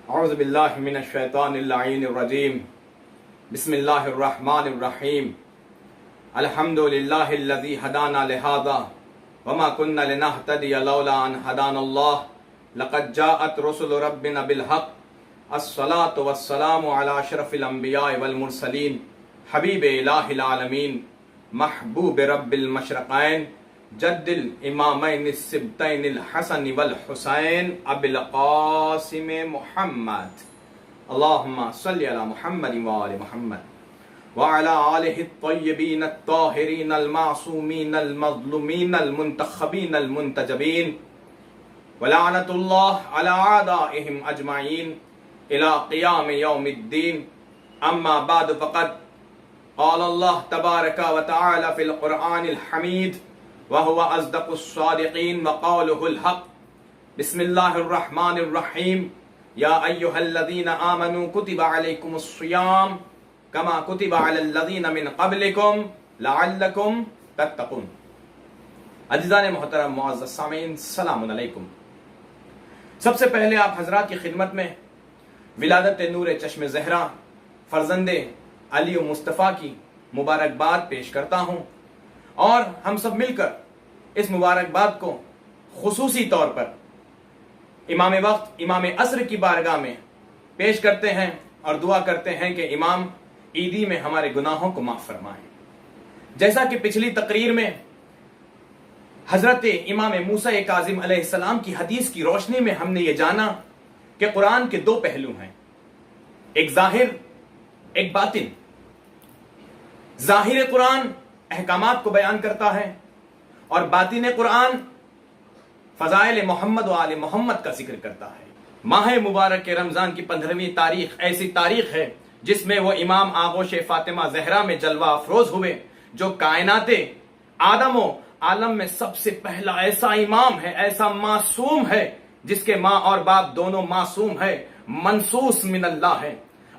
اعوذ باللہ من الشیطان اللعین الرجیم بسم اللہ الرحمن الرحیم الحمد للہ الذی ہدانا لہذا وما كنا لنہتدی لولا ان ہدانا اللہ لقد جاءت رسل ربنا بالحق الصلاة والسلام علی اشرف الانبیاء والمرسلین حبیب الہ العالمین محبوب رب المشرقین جد الامامین السبتین الحسن والحسین ابی القاسم محمد اللہم صلی علی محمد وآل محمد وعلی آلہ الطیبین الطاہرین المعصومین المظلومین المنتخبین المنتجبین ولعنت اللہ علی اعدائہم اجمعین الى قیام یوم الدین. اما بعد فقد قال اللہ تبارک و تعالی فی القرآن الحمید وهو أصدق الصادقين وقوله الحق. بسم الله الرحمن الرحيم. يا أيها الذين آمنوا كتب عليكم الصيام كما كتب على الذين من قبلكم لعلكم تتقون. عزیزان محترم معزز سامعین، السلام علیکم. سب سے پہلے آپ حضرات کی خدمت میں ولادت نور چشم زہرا فرزند علی و مصطفیٰ کی مبارکباد پیش کرتا ہوں، اور ہم سب مل کر اس مبارکباد کو خصوصی طور پر امام وقت امام عصر کی بارگاہ میں پیش کرتے ہیں اور دعا کرتے ہیں کہ امام عیدی میں ہمارے گناہوں کو معاف فرمائیں. جیسا کہ پچھلی تقریر میں حضرت امام موسیٰ کاظم علیہ السلام کی حدیث کی روشنی میں ہم نے یہ جانا کہ قرآن کے دو پہلو ہیں، ایک ظاہر ایک باطن. ظاہر قرآن احکامات کو بیان کرتا ہے اور باطن قرآن فضائل محمد و آل محمد کا ذکر کرتا ہے. ماہ مبارک رمضان کی 15ویں تاریخ ایسی تاریخ ہے جس میں وہ امام آغوش فاطمہ زہرا میں جلوہ افروز ہوئے، جو کائنات آدم و عالم میں سب سے پہلا ایسا امام ہے، ایسا معصوم ہے جس کے ماں اور باپ دونوں معصوم ہے، منصوص من اللہ ہے.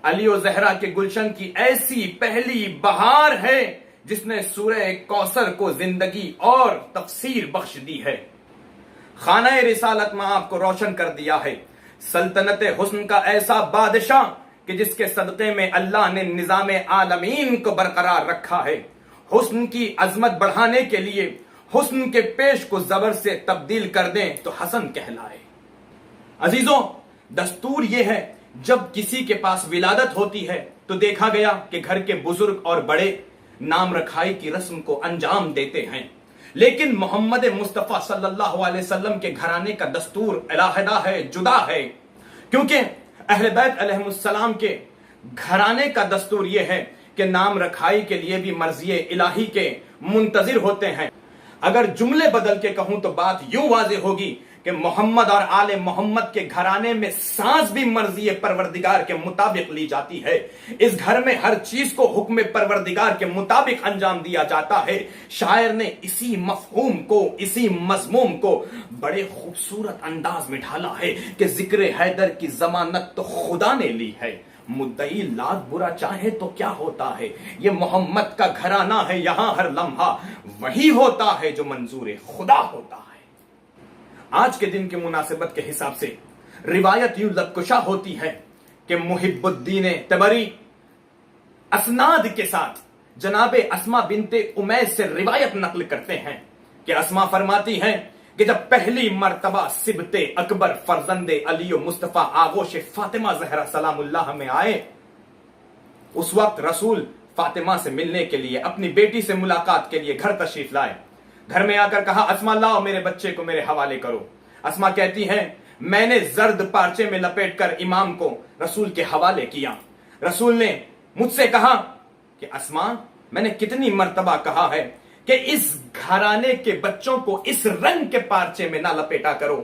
علی و زہرا کے گلشن کی ایسی پہلی بہار ہے جس نے سورہ کوثر کو زندگی اور تفسیر بخش دی ہے. خانہ رسالت میں آپ کو روشن کر دیا ہے. سلطنت حسن کا ایسا بادشاہ کہ جس کے صدقے میں اللہ نے نظام عالمین کو برقرار رکھا ہے. حسن کی عظمت بڑھانے کے لیے حسن کے پیش کو زبر سے تبدیل کر دیں تو حسن کہلائے. عزیزوں، دستور یہ ہے جب کسی کے پاس ولادت ہوتی ہے تو دیکھا گیا کہ گھر کے بزرگ اور بڑے نام رکھائی کی رسم کو انجام دیتے ہیں، لیکن محمد مصطفیٰ صلی اللہ علیہ وسلم کے گھرانے کا دستور علیحدہ ہے، جدا ہے. کیونکہ اہل بیت علیہ السلام کے گھرانے کا دستور یہ ہے کہ نام رکھائی کے لیے بھی مرضی الہی کے منتظر ہوتے ہیں. اگر جملے بدل کے کہوں تو بات یوں واضح ہوگی کہ محمد اور آل محمد کے گھرانے میں سانس بھی مرضی پروردگار کے مطابق لی جاتی ہے. اس گھر میں ہر چیز کو حکم پروردگار کے مطابق انجام دیا جاتا ہے. شاعر نے اسی مفہوم کو، اسی مضمون کو بڑے خوبصورت انداز میں ڈھالا ہے کہ ذکر حیدر کی ضمانت تو خدا نے لی ہے، مدعی لاکھ برا چاہے تو کیا ہوتا ہے. یہ محمد کا گھرانہ ہے، یہاں ہر لمحہ وہی ہوتا ہے جو منظور خدا ہوتا ہے. آج کے دن کی مناسبت کے حساب سے روایت یوں لبکشا ہوتی ہے کہ محب الدین تبری اسناد کے ساتھ جناب اسما بنت امیس سے روایت نقل کرتے ہیں کہ اسما فرماتی ہیں کہ جب پہلی مرتبہ سبت اکبر فرزند علی و مصطفیٰ آغوش فاطمہ زہرا سلام اللہ میں آئے، اس وقت رسول فاطمہ سے ملنے کے لیے، اپنی بیٹی سے ملاقات کے لیے گھر تشریف لائے. گھر میں آ کر کہا، اسما لاؤ میرے بچے کو میرے حوالے کرو. اسما کہتی ہیں، میں نے زرد پارچے میں لپیٹ کر امام کو رسول کے حوالے کیا. رسول نے مجھ سے کہا کہ اسما، میں نے کتنی مرتبہ کہا ہے کہ اس گھرانے کے بچوں کو اس رنگ کے پارچے میں نہ لپیٹا کرو،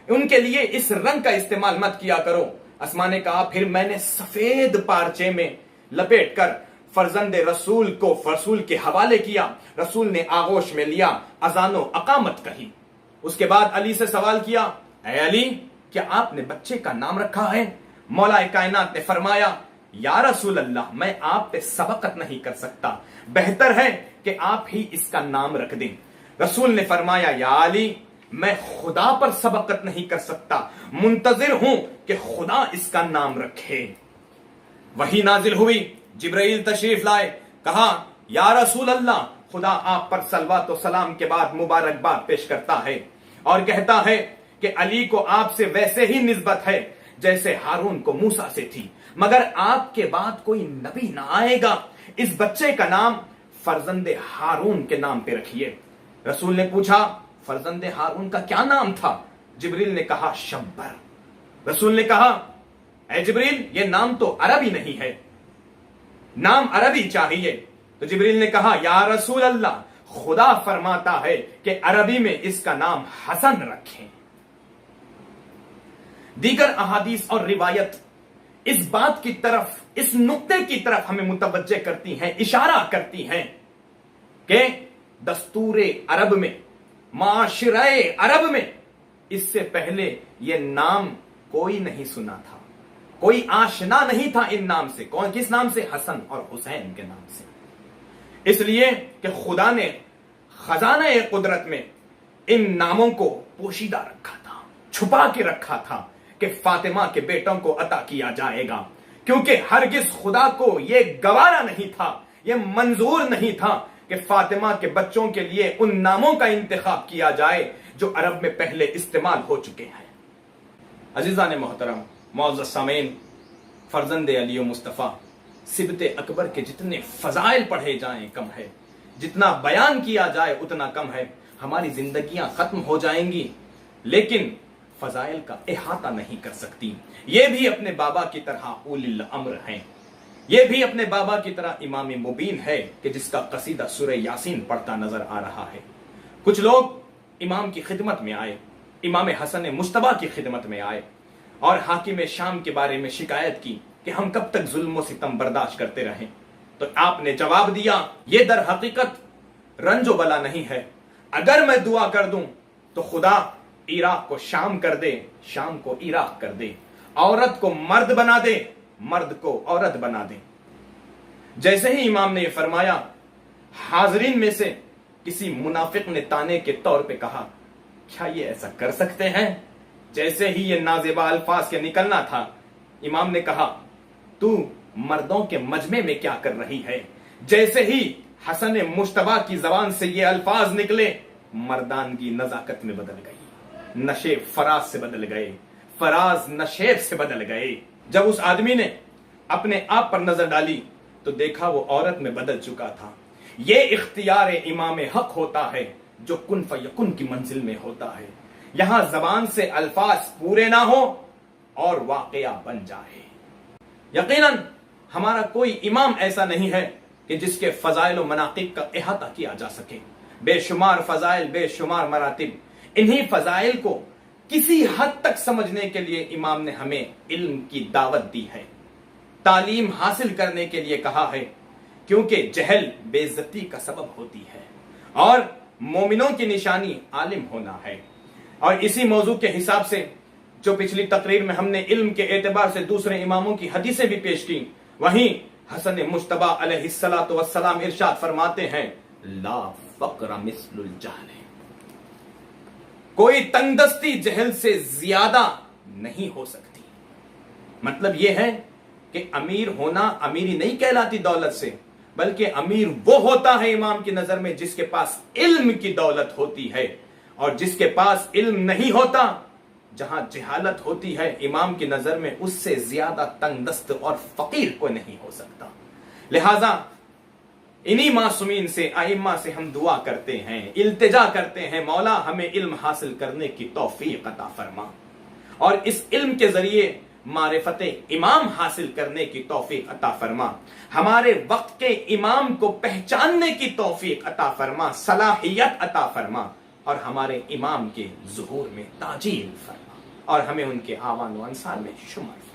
ان کے لیے اس رنگ کا استعمال مت کیا کرو. اسما نے کہا، پھر میں نے سفید پارچے میں لپیٹ کر فرزند رسول کو رسول کے حوالے کیا. رسول نے آغوش میں لیا، اذان و اقامت کہی. اس کے بعد علی سے سوال کیا، اے علی، کیا آپ نے بچے کا نام رکھا ہے؟ مولا کائنات نے فرمایا، یا رسول اللہ، میں آپ پہ سبقت نہیں کر سکتا، بہتر ہے کہ آپ ہی اس کا نام رکھ دیں. رسول نے فرمایا، یا علی، میں خدا پر سبقت نہیں کر سکتا، منتظر ہوں کہ خدا اس کا نام رکھے۔ وہی نازل ہوئی، جبرائیل تشریف لائے، کہا یا رسول اللہ، خدا آپ پر صلوات و سلام کے بعد مبارکباد پیش کرتا ہے اور کہتا ہے کہ علی کو آپ سے ویسے ہی نسبت ہے جیسے ہارون کو موسیٰ سے تھی، مگر آپ کے بعد کوئی نبی نہ آئے گا، اس بچے کا نام فرزند ہارون کے نام پہ رکھیے۔ رسول نے پوچھا فرزند ہارون کا کیا نام تھا؟ جبریل نے کہا شبر۔ رسول نے کہا اے جبریل، یہ نام تو عربی نہیں ہے، نام عربی چاہیے۔ تو جبریل نے کہا یا رسول اللہ، خدا فرماتا ہے کہ عربی میں اس کا نام حسن رکھیں۔ دیگر احادیث اور روایت اس بات کی طرف، اس نقطے کی طرف ہمیں متوجہ کرتی ہیں، اشارہ کرتی ہیں کہ دستور عرب میں، معاشرہ عرب میں اس سے پہلے یہ نام کوئی نہیں سنا تھا، کوئی آشنا نہیں تھا ان نام سے۔ کس نام سے؟ حسن اور حسین کے نام سے۔ اس لیے کہ خدا نے خزانہ قدرت میں ان ناموں کو پوشیدہ رکھا تھا، چھپا کے رکھا تھا کہ فاطمہ کے بیٹوں کو عطا کیا جائے گا، کیونکہ ہرگز خدا کو یہ گوارا نہیں تھا، یہ منظور نہیں تھا کہ فاطمہ کے بچوں کے لیے ان ناموں کا انتخاب کیا جائے جو عرب میں پہلے استعمال ہو چکے ہیں۔ عزیزان محترم، معزز سامعین، فرزند علی و مصطفیٰ صبت اکبر کے جتنے فضائل پڑھے جائیں کم ہے، جتنا بیان کیا جائے اتنا کم ہے۔ ہماری زندگیاں ختم ہو جائیں گی لیکن فضائل کا احاطہ نہیں کر سکتی۔ یہ بھی اپنے بابا کی طرح اولی الامر ہیں، یہ بھی اپنے بابا کی طرح امام مبین ہے کہ جس کا قصیدہ سورہ یاسین پڑھتا نظر آ رہا ہے۔ کچھ لوگ امام کی خدمت میں آئے، امام حسن مجتبیٰ کی خدمت میں آئے اور حاکم شام کے بارے میں شکایت کی کہ ہم کب تک ظلم و ستم برداشت کرتے رہیں۔ تو آپ نے جواب دیا یہ در حقیقت رنج و بلا نہیں ہے، اگر میں دعا کر دوں تو خدا عراق کو شام کر دے، شام کو عراق کر دے، عورت کو مرد بنا دے، مرد کو عورت بنا دے۔ جیسے ہی امام نے یہ فرمایا، حاضرین میں سے کسی منافق نے تانے کے طور پہ کہا کیا یہ ایسا کر سکتے ہیں؟ جیسے ہی یہ نازیبا الفاظ کے نکلنا تھا، امام نے کہا تو مردوں کے مجمع میں کیا کر رہی ہے؟ جیسے ہی حسن مجتبیٰ کی زبان سے یہ الفاظ نکلے، مردانگی نزاکت میں بدل گئی، نشیب فراز سے بدل گئے، فراز نشیب سے بدل گئے۔ جب اس آدمی نے اپنے آپ پر نظر ڈالی تو دیکھا وہ عورت میں بدل چکا تھا۔ یہ اختیار امام حق ہوتا ہے جو کن فیکن کی منزل میں ہوتا ہے۔ یہاں زبان سے الفاظ پورے نہ ہو اور واقعہ بن جائے۔ یقیناً ہمارا کوئی امام ایسا نہیں ہے کہ جس کے فضائل و مناقب کا احاطہ کیا جا سکے۔ بے شمار فضائل، بے شمار مراتب، انہی فضائل کو کسی حد تک سمجھنے کے لیے امام نے ہمیں علم کی دعوت دی ہے، تعلیم حاصل کرنے کے لیے کہا ہے، کیونکہ جہل بے عزتی کا سبب ہوتی ہے اور مومنوں کی نشانی عالم ہونا ہے۔ اور اسی موضوع کے حساب سے جو پچھلی تقریر میں ہم نے علم کے اعتبار سے دوسرے اماموں کی حدیثیں بھی پیش کی، وہیں حسن مجتبیٰ علیہ السلام ارشاد فرماتے ہیں لا فقر مثل الجہل، کوئی تنگ دستی جہل سے زیادہ نہیں ہو سکتی۔ مطلب یہ ہے کہ امیر ہونا امیری نہیں کہلاتی دولت سے، بلکہ امیر وہ ہوتا ہے امام کی نظر میں جس کے پاس علم کی دولت ہوتی ہے، اور جس کے پاس علم نہیں ہوتا، جہاں جہالت ہوتی ہے، امام کی نظر میں اس سے زیادہ تنگ دست اور فقیر کوئی نہیں ہو سکتا۔ لہذا انہی معصومین سے، ائمہ سے ہم دعا کرتے ہیں، التجا کرتے ہیں، مولا ہمیں علم حاصل کرنے کی توفیق عطا فرما، اور اس علم کے ذریعے معرفت امام حاصل کرنے کی توفیق عطا فرما، ہمارے وقت کے امام کو پہچاننے کی توفیق عطا فرما، صلاحیت عطا فرما، اور ہمارے امام کے ظہور میں تاجیل فرما، اور ہمیں ان کے آوان و انصار میں شمار فرما۔